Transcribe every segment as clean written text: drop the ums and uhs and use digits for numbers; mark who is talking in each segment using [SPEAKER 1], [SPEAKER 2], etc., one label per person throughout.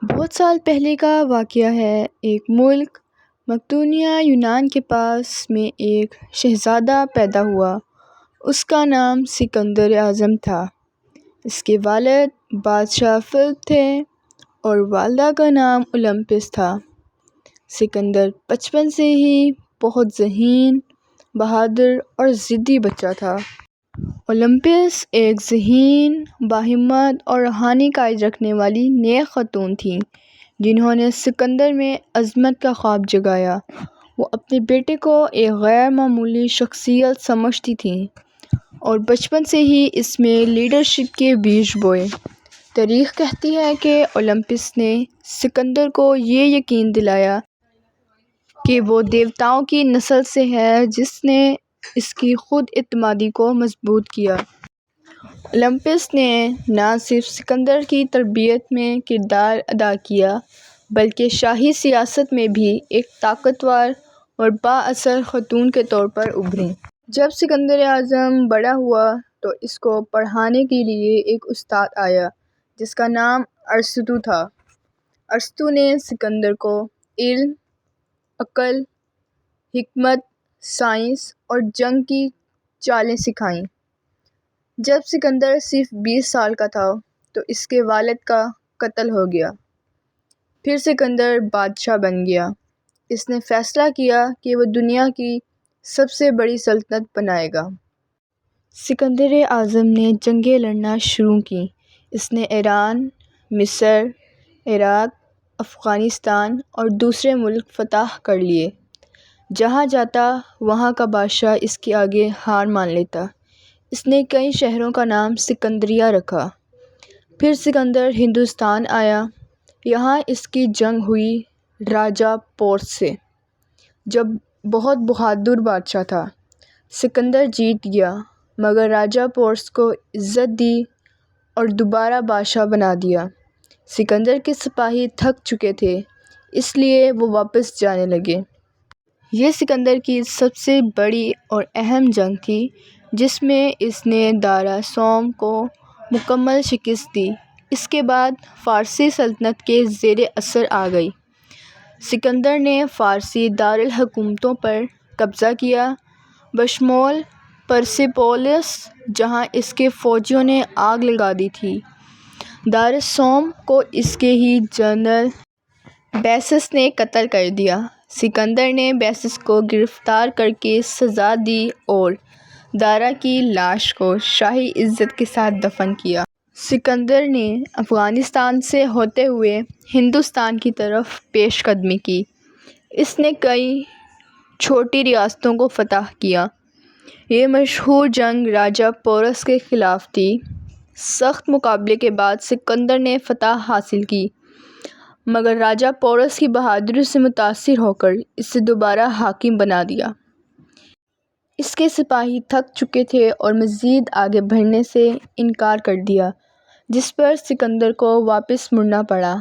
[SPEAKER 1] بہت سال پہلے کا واقعہ ہے۔ ایک ملک مقدونیہ یونان کے پاس میں ایک شہزادہ پیدا ہوا۔ اس کا نام سکندر اعظم تھا۔ اس کے والد بادشاہ فلپ تھے اور والدہ کا نام اولمپس تھا۔ سکندر بچپن سے ہی بہت ذہین، بہادر اور ضدی بچہ تھا۔ اولمپس ایک ذہین، باہمت اور روحانی عقائد رکھنے والی نیک خاتون تھیں جنہوں نے سکندر میں عظمت کا خواب جگایا۔ وہ اپنے بیٹے کو ایک غیر معمولی شخصیت سمجھتی تھیں اور بچپن سے ہی اس میں لیڈرشپ کے بیج بوئے۔ تاریخ کہتی ہے کہ اولمپس نے سکندر کو یہ یقین دلایا کہ وہ دیوتاؤں کی نسل سے ہے، جس نے اس کی خود اعتمادی کو مضبوط کیا۔ اولمپس نے نہ صرف سکندر کی تربیت میں کردار ادا کیا بلکہ شاہی سیاست میں بھی ایک طاقتور اور بااثر خاتون کے طور پر ابھریں۔ جب سکندر اعظم بڑا ہوا تو اس کو پڑھانے کے لیے ایک استاد آیا جس کا نام ارسطو تھا۔ ارسطو نے سکندر کو علم، عقل، حکمت، سائنس اور جنگ کی چالیں سکھائیں۔ جب سکندر صرف 20 سال کا تھا تو اس کے والد کا قتل ہو گیا۔ پھر سکندر بادشاہ بن گیا۔ اس نے فیصلہ کیا کہ وہ دنیا کی سب سے بڑی سلطنت بنائے گا۔ سکندر اعظم نے جنگیں لڑنا شروع کیں۔ اس نے ایران، مصر، عراق، افغانستان اور دوسرے ملک فتح کر لیے۔ جہاں جاتا وہاں کا بادشاہ اس کے آگے ہار مان لیتا۔ اس نے کئی شہروں کا نام سکندریہ رکھا۔ پھر سکندر ہندوستان آیا۔ یہاں اس کی جنگ ہوئی راجہ پورس سے، جو بہت بہادر بادشاہ تھا۔ سکندر جیت گیا مگر راجہ پورس کو عزت دی اور دوبارہ بادشاہ بنا دیا۔ سکندر کے سپاہی تھک چکے تھے، اس لیے وہ واپس جانے لگے۔ یہ سکندر کی سب سے بڑی اور اہم جنگ تھی جس میں اس نے دارا سوم کو مکمل شکست دی۔ اس کے بعد فارسی سلطنت کے زیر اثر آ گئی۔ سکندر نے فارسی دارالحکومتوں پر قبضہ کیا، بشمول پرسیپولس، جہاں اس کے فوجیوں نے آگ لگا دی تھی۔ دارا سوم کو اس کے ہی جنرل بیسس نے قتل کر دیا۔ سکندر نے بیسس کو گرفتار کرکے سزا دی اور دارا کی لاش کو شاہی عزت کے ساتھ دفن کیا۔ سکندر نے افغانستان سے ہوتے ہوئے ہندوستان کی طرف پیش قدمی کی۔ اس نے کئی چھوٹی ریاستوں کو فتح کیا۔ یہ مشہور جنگ راجہ پورس کے خلاف تھی۔ سخت مقابلے کے بعد سکندر نے فتح حاصل کی مگر راجہ پورس کی بہادری سے متاثر ہو کر اسے دوبارہ حاکم بنا دیا۔ اس کے سپاہی تھک چکے تھے اور مزید آگے بڑھنے سے انکار کر دیا، جس پر سکندر کو واپس مڑنا پڑا۔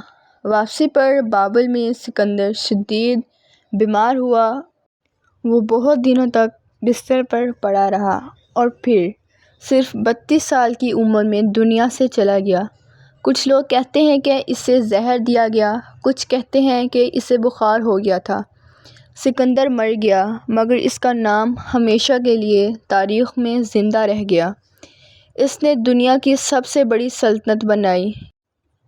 [SPEAKER 1] واپسی پر بابل میں سکندر شدید بیمار ہوا۔ وہ بہت دنوں تک بستر پر پڑا رہا اور پھر صرف 32 سال کی عمر میں دنیا سے چلا گیا۔ کچھ لوگ کہتے ہیں کہ اسے زہر دیا گیا، کچھ کہتے ہیں کہ اسے بخار ہو گیا تھا۔ سکندر مر گیا مگر اس کا نام ہمیشہ کے لیے تاریخ میں زندہ رہ گیا۔ اس نے دنیا کی سب سے بڑی سلطنت بنائی۔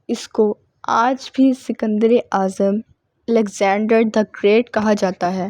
[SPEAKER 1] اس کو آج بھی سکندر اعظم، الیگزینڈر دی گریٹ کہا جاتا ہے۔